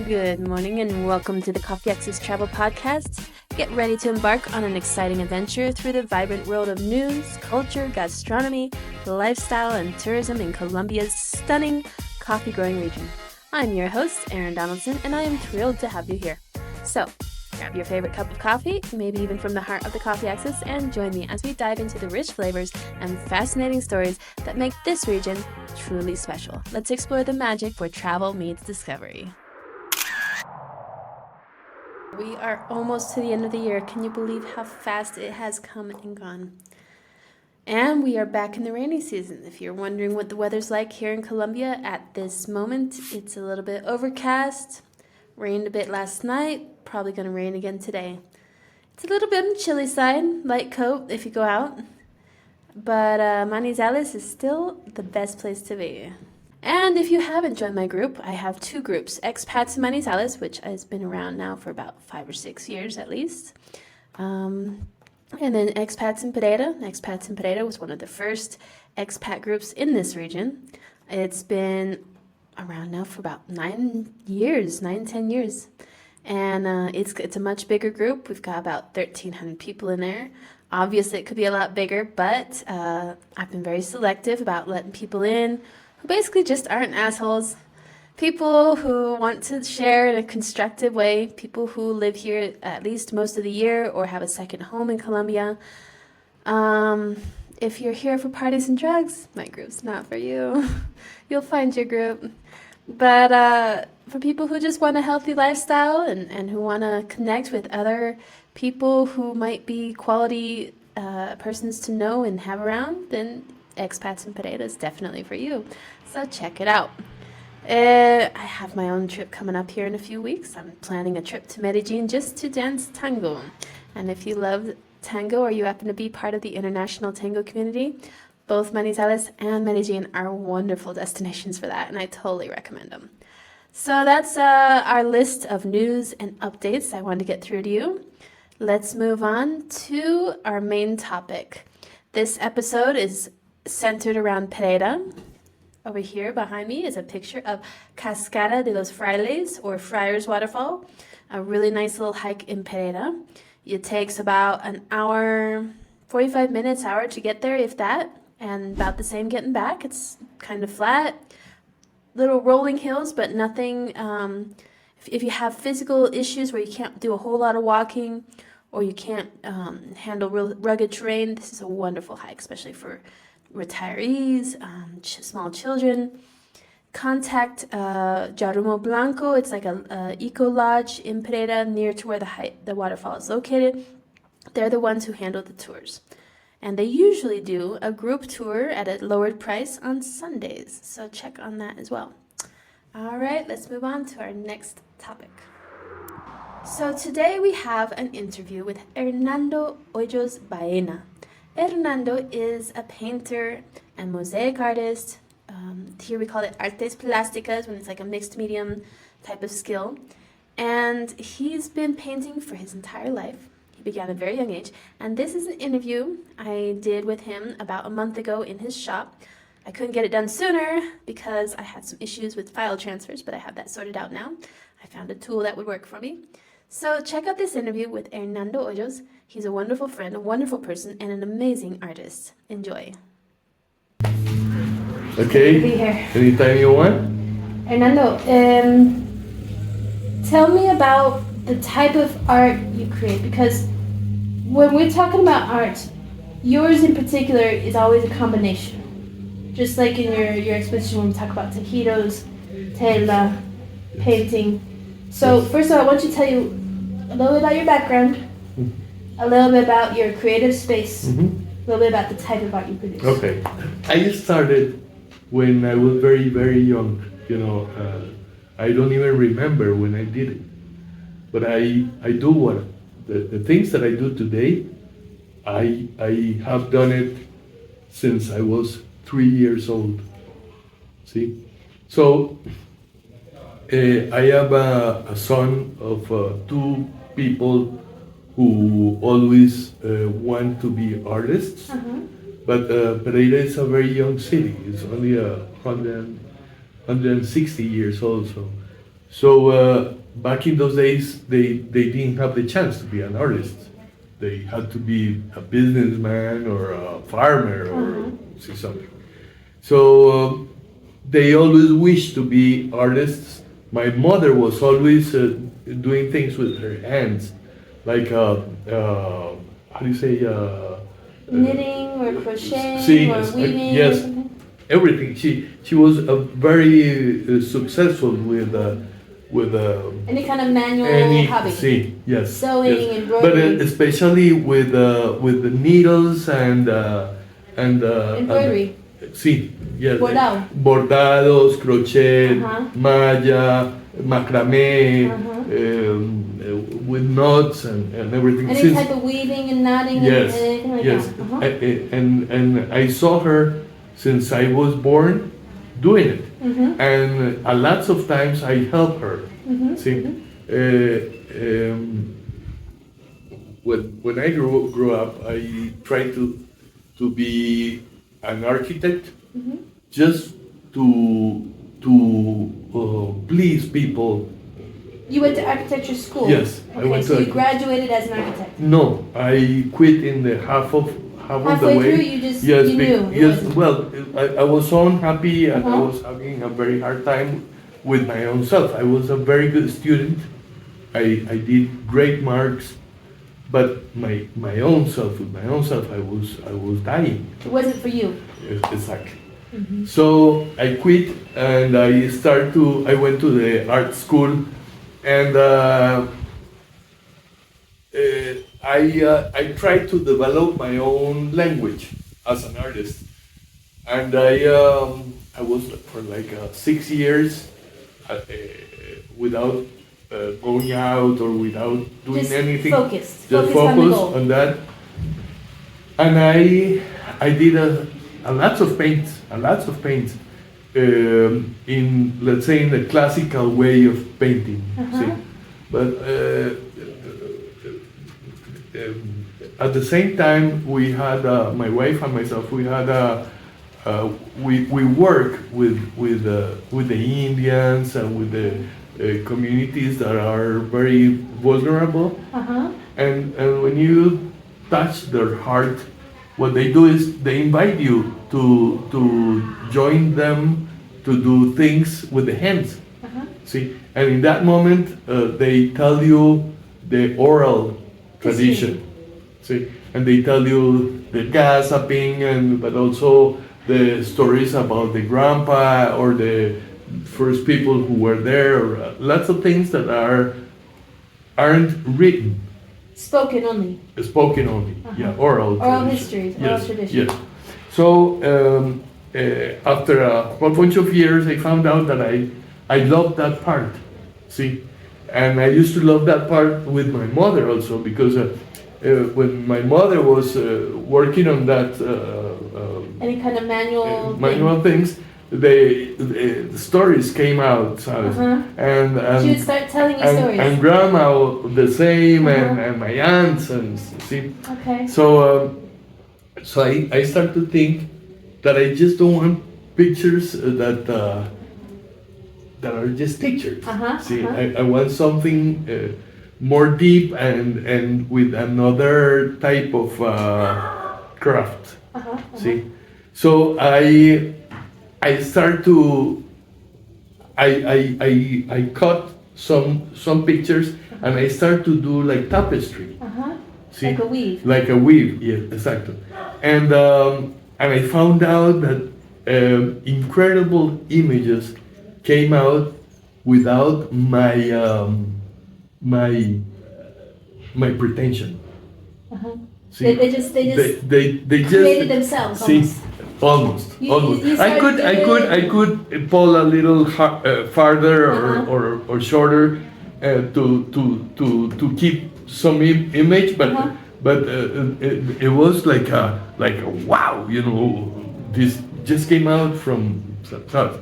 Good morning and welcome to the Coffee Access Travel Podcast. Get ready to embark on an exciting adventure through the vibrant world of news, culture, gastronomy, lifestyle, and tourism in Colombia's stunning coffee-growing region. I'm your host, Erin Donaldson, and I am thrilled to have you here. So, grab your favorite cup of coffee, maybe even from the heart of the Coffee Access, and join me as we dive into the rich flavors and fascinating stories that make this region truly special. Let's explore the magic where travel meets discovery. We are almost to the end of the year. Can you believe how fast it has come and gone? And we are back in the rainy season. If you're wondering what the weather's like here in Colombia at this moment, it's a little bit overcast. Rained a bit last night. Probably going to rain again today. It's a little bit on the chilly side. Light coat if you go out. But Manizales is still the best place to be. And if you haven't joined my group, I have two groups. Expats in Manizales, which has been around now for about 5 or 6 years at least. And then Expats in Pereira. Expats in Pereira was one of the first expat groups in this region. It's been around now for about 10 years. And it's a much bigger group. We've got about 1,300 people in there. Obviously, it could be a lot bigger, but I've been very selective about letting people in who basically just aren't assholes. People who want to share in a constructive way. People who live here at least most of the year or have a second home in Colombia. If you're here for parties and drugs, my group's not for you. You'll find your group. But for people who just want a healthy lifestyle and who want to connect with other people who might be quality persons to know and have around, then Expats in Pereira is definitely for you. So check it out. I have my own trip coming up here in a few weeks. I'm planning a trip to Medellin just to dance tango. And if you love tango or you happen to be part of the international tango community, both Manizales and Medellin are wonderful destinations for that, and I totally recommend them. So that's our list of news and updates I wanted to get through to you. Let's move on to our main topic. This episode is centered around Pereira. Over here behind me is a picture of Cascada de los Frailes, or Friars Waterfall, a really nice little hike in Pereira. It takes about an hour, 45 minutes, hour to get there, if that, and about the same getting back. It's kind of flat, little rolling hills, but nothing. If you have physical issues where you can't do a whole lot of walking or you can't handle real rugged terrain, this is a wonderful hike, especially for retirees, small children. Contact Jarumo Blanco. It's like a eco lodge in Pereira near to where the waterfall is located. They're the ones who handle the tours. And they usually do a group tour at a lowered price on Sundays. So check on that as well. All right, let's move on to our next topic. So today we have an interview with Hernando Hoyos Baena. Hernando is a painter and mosaic artist. Here we call it artes plásticas when it's like a mixed medium type of skill. And he's been painting for his entire life. He began at a very young age. And this is an interview I did with him about a month ago in his shop. I couldn't get it done sooner because I had some issues with file transfers, but I have that sorted out now. I found a tool that would work for me. So check out this interview with Hernando Hoyos. He's a wonderful friend, a wonderful person, and an amazing artist. Enjoy. Okay. Good to be here. Anytime you want. Hernando, tell me about the type of art you create, because when we're talking about art, yours in particular is always a combination. Just like in your exposition when we talk about tajitos, tela, painting. So first of all, I want you to tell you a little bit about your background, a little bit about your creative space, a little bit about the type of art you produce. Okay. I started when I was very, very young. I don't even remember when I did it. But I do what the things that I do today, I have done it since I was 3 years old. See? So I am a son of two people who always want to be artists. But Pereira is a very young city. It's only 160 years old. So back in those days, they didn't have the chance to be an artist. They had to be a businessman or a farmer or see something. So they always wished to be artists. My mother was always doing things with her hands, like how do you say? Knitting or crocheting See, or weaving. Or yes, something? everything. She was very successful with Any kind of manual any hobby. see yes Sewing, yes. embroidery. But especially with the needles and Embroidery. sí, yes. Bordado. Bordados, crochet, Uh-huh. malla, macramé, with knots and everything. Any type of weaving and knotting Yes, and anything like yes. that. Uh-huh. And I saw her since I was born doing it. And a lots of times I help her. See, when I grew up, I tried to be an architect, just to please people. You went to architecture school? Yes, I Okay, went so to you graduated as an architect? No, I quit in the half of the Halfway way. through, you just Yes, you knew. It yes. wasn't- Well, I was so unhappy and I Uh-huh. was having a very hard time with my own self. I was a very good student. I did great marks, but my own self, with my own self, I was dying. It wasn't for you. Exactly. So I quit and I went to the art school, and I tried to develop my own language as an artist, and I was for like 6 years without going out or without doing Just anything. focused. Just Focused on the focus goal. on that, and I did a lots of paints, in, let's say, in the classical way of painting. See, but at the same time, we had my wife and myself. We had we work with the Indians and with the communities that are very vulnerable. And when you touch their heart, what they do is they invite you to join them to do things with the hands. See, and in that moment, they tell you the oral tradition. See, and they tell you the gossiping, but also the stories about the grandpa or the first people who were there, or lots of things that aren't written. Spoken only. Spoken only, yeah, oral. Oral tradition. histories, oral Yes, tradition. yes. So after a whole bunch of years, I found out that I loved that part. See, and I used to love that part with my mother also, because when my mother was working on that Any kind of manual manual things, the stories came out, ¿sabes? And She would start telling you stories. and grandma the same, and my aunts, and see. Okay. So so I start to think that I just don't want pictures that are just pictures. See, I want something more deep and with another type of craft. See, so I start to I cut some pictures and I start to do like tapestry. See, Like a weave. like a weave, yeah, exactly. And I found out that incredible images came out without my pretension. See, They just they just created themselves see, almost. almost. You I started could pull a little farther or shorter to keep some image, but it was like a wow, this just came out from thought.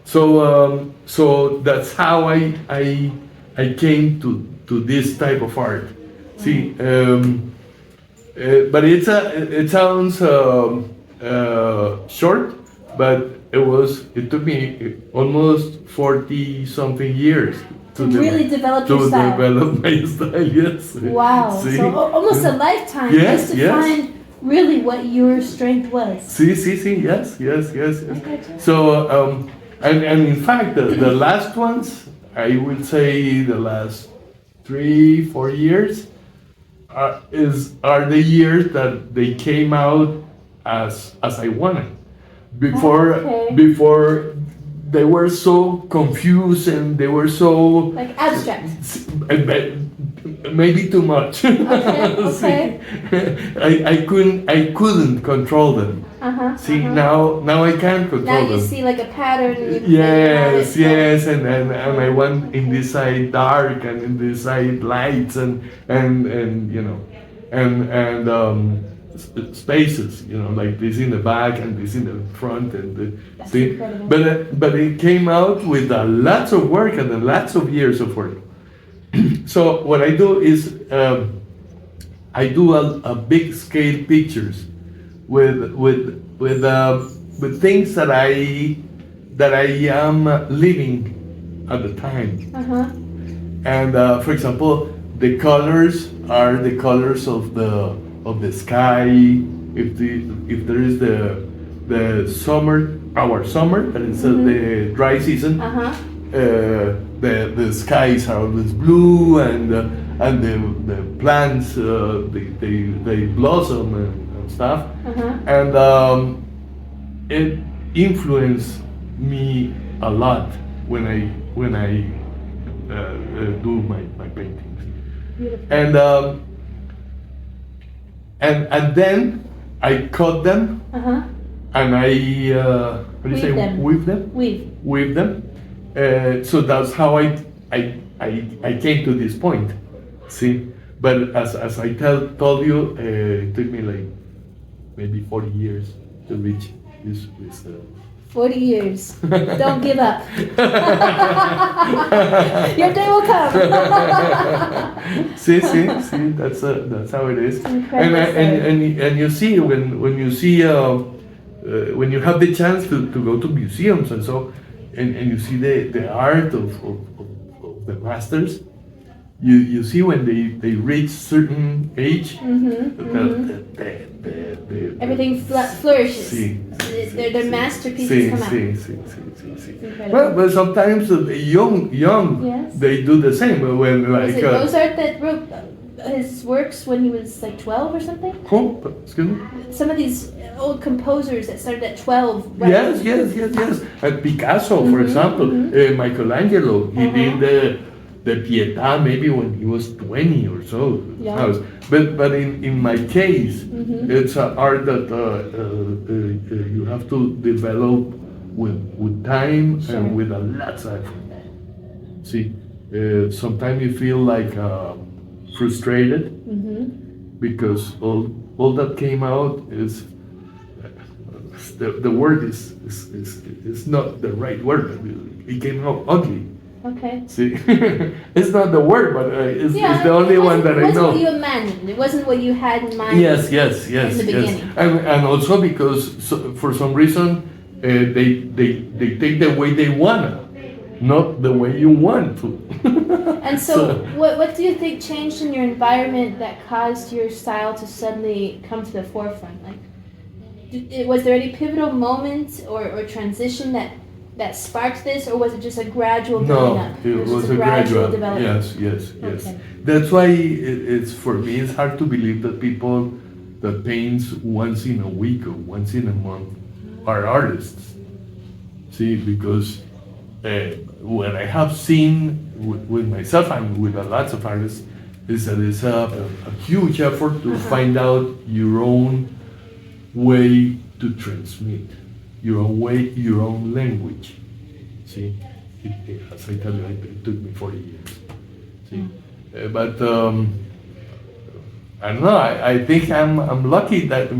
So that's how I came to this type of art. See, but it sounds short, but it took me almost 40 something years To really develop your to style. develop my style. Yes. Wow. See? So almost a lifetime Yes, just to yes. find really what your strength was. See, yes. I gotcha. So, and in fact, the last ones, I would say the last 3, 4 years are the years that they came out as I wanted. Before Okay. before they were so confused and they were so Like abstract. maybe too much. Okay. I couldn't control them. See, now I can control Now you them. see like a pattern. And you Yes, and I want in this side dark and in this side lights and you know and spaces, you know, like this in the back and this in the front That's see, incredible. but it came out with lots of work and lots of years of work. So what I do is I do a big scale pictures with things that I am living at the time. And for example, the colors are the colors of the sky. If there is the summer, our summer, that is the dry season. The skies are always blue and the plants they blossom and stuff. And it influenced me a lot when I do my paintings. Beautiful. And then I cut them and I what do you say, them. weave them. Weave them. So that's how I came to this point. See, but as I told you, it took me like maybe 40 years to reach this 40 years. Don't give up. Your day will come. see, that's how it is. Incredible And you see when you see when you have the chance to go to museums and so and you see the art of the masters, you see when they reach certain age, Everything flourishes. See. Their masterpieces come out. Incredible. But sometimes young, Yes. they do the same. When Was like it Mozart that wrote his works when he was like 12 or something? excuse me. Some of these old composers that started at 12. Right? Yes. And Picasso, for example, Michelangelo, he did the Pietà maybe when he was 20 or so. Yeah. But in my case, it's an art that you have to develop with time Sure. and with a lot of effort. See, sometimes you feel like frustrated because all that came out is the word is not the right word. It came out ugly. Okay. See, it's not the word, but it's the only one that I know. It wasn't what you imagined. It wasn't what you had in mind. Yes. In the beginning. And also because for some reason they take the way they wanna, not the way you want to. And so, what do you think changed in your environment that caused your style to suddenly come to the forefront? Like, was there any pivotal moment or transition that sparked this, or was it just a gradual building up? No, it was just a gradual development. Yes. Okay. That's why it's for me. It's hard to believe that people that paints once in a week or once in a month are artists. See, because what I have seen with myself and with lots of artists is that it's a huge effort to find out your own way to transmit, your own way, your own language. See, as I tell you, it took me 40 years. See, but I don't know. I think I'm lucky that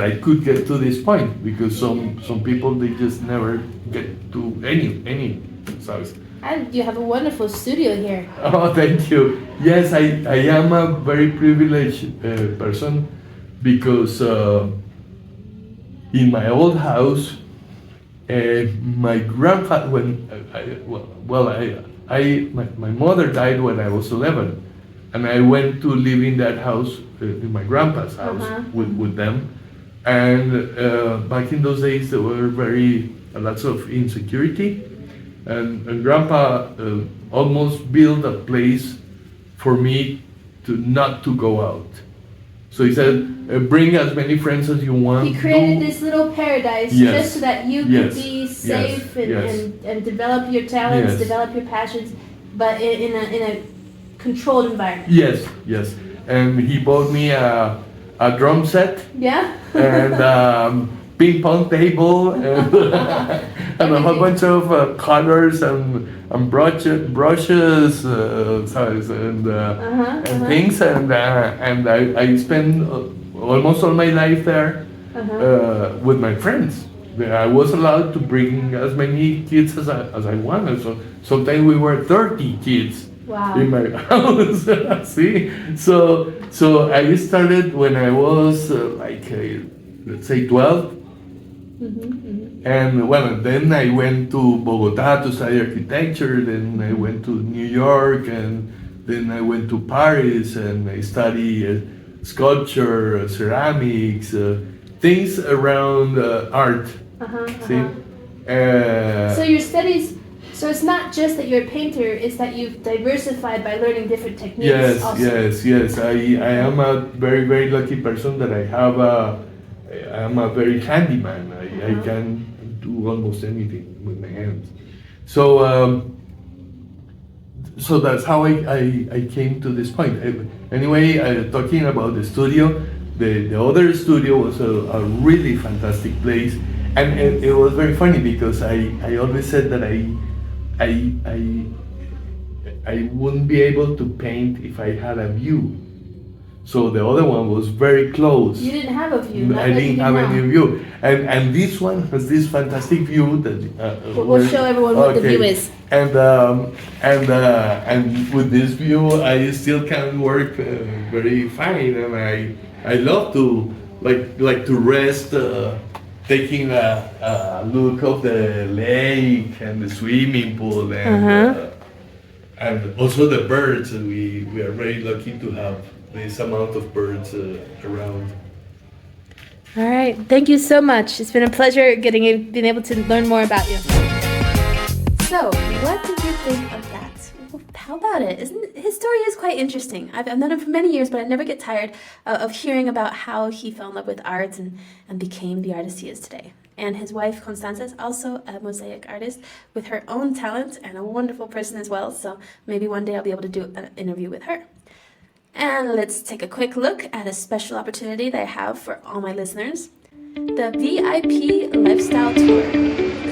I could get to this point because some people they just never get to any size. And you have a wonderful studio here. Oh, thank you. Yes, I am a very privileged person because in my old house My grandfather, when my mother died when I was 11, and I went to live in that house, in my grandpa's house, with them. And back in those days, there were lots of insecurity, and Grandpa almost built a place for me to not to go out. So he said, bring as many friends as you want. He created this little paradise just so that you could be safe and develop your talents, develop your passions, but in a controlled environment. Yes. And he bought me a drum set. Yeah. And ping pong table and, and a whole bunch of colors and brushes, size and things. And I spent almost all my life there with my friends. I was allowed to bring as many kids as I wanted. So sometimes we were 30 kids. Wow. In my house. See, so I started when I was let's say 12. And well, then I went to Bogota to study architecture. Then I went to New York, and then I went to Paris, and I studied sculpture, ceramics, things around art. See. So your studies. So it's not just that you're a painter; it's that you've diversified by learning different techniques. Yes. I am a very lucky person that I am a very handyman. I can do almost anything with my hands. So so that's how I came to this point. Anyway, talking about the studio, the other studio was a really fantastic place, and it was very funny because I always said that I wouldn't be able to paint if I had a view. So the other one was very close. You didn't have a view. I didn't have any view, and this one has this fantastic view that we'll show everyone what the view is. And with this view, I still can work very fine, and I love to like to rest. Taking a look of the lake and the swimming pool and also the birds. We are very lucky to have this amount of birds around. All right, thank you so much. It's been a pleasure being able to learn more about you. So, what did you think of that? How about it? His story is quite interesting. I've known him for many years, but I never get tired of hearing about how he fell in love with art and became the artist he is today. And his wife, Constanza, is also a mosaic artist with her own talent and a wonderful person as well. So maybe one day I'll be able to do an interview with her. And let's take a quick look at a special opportunity that I have for all my listeners. The VIP Lifestyle Tour.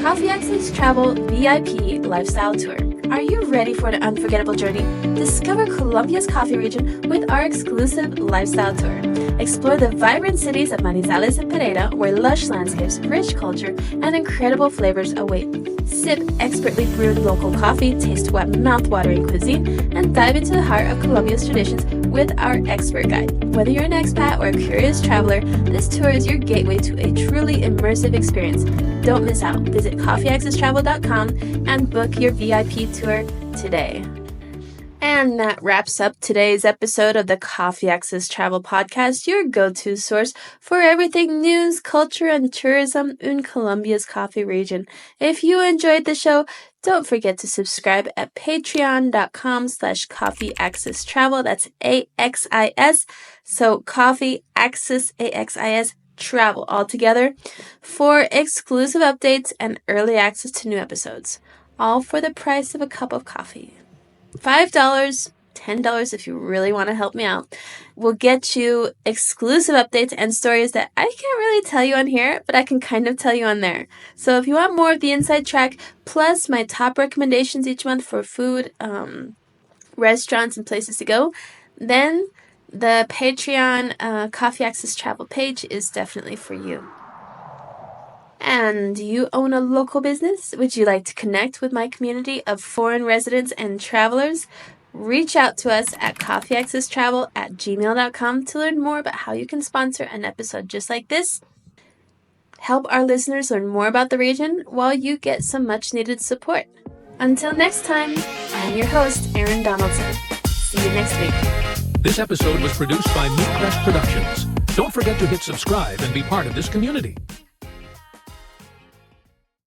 Coffee Access Travel VIP Lifestyle Tour. Are you ready for an unforgettable journey? Discover Colombia's coffee region with our exclusive lifestyle tour. Explore the vibrant cities of Manizales and Pereira, where lush landscapes, rich culture, and incredible flavors await. Sip expertly brewed local coffee, taste mouth-watering cuisine, and dive into the heart of Colombia's traditions with our expert guide. Whether you're an expat or a curious traveler, this tour is your gateway to a truly immersive experience. Don't miss out. Visit coffeeaccesstravel.com and book your VIP tour today. And that wraps up today's episode of the Coffee Access Travel Podcast, your go-to source for everything news, culture, and tourism in Colombia's coffee region. If you enjoyed the show, don't forget to subscribe at patreon.com/coffeeaccesstravel. That's AXIS. So Coffee Access, AXIS, Travel all together for exclusive updates and early access to new episodes. All for the price of a cup of coffee. $5, $10 if you really want to help me out, will get you exclusive updates and stories that I can't really tell you on here, but I can kind of tell you on there. So if you want more of the inside track, plus my top recommendations each month for food, restaurants, and places to go, then the Patreon Coffee Access Travel page is definitely for you. And you own a local business? Would you like to connect with my community of foreign residents and travelers? Reach out to us at coffeeaccesstravel@gmail.com to learn more about how you can sponsor an episode just like this. help our listeners learn more about the region while you get some much needed support. Until next time, I'm your host, Erin Donaldson. See you next week. This episode was produced by Meat Press Productions. Don't forget to hit subscribe and be part of this community.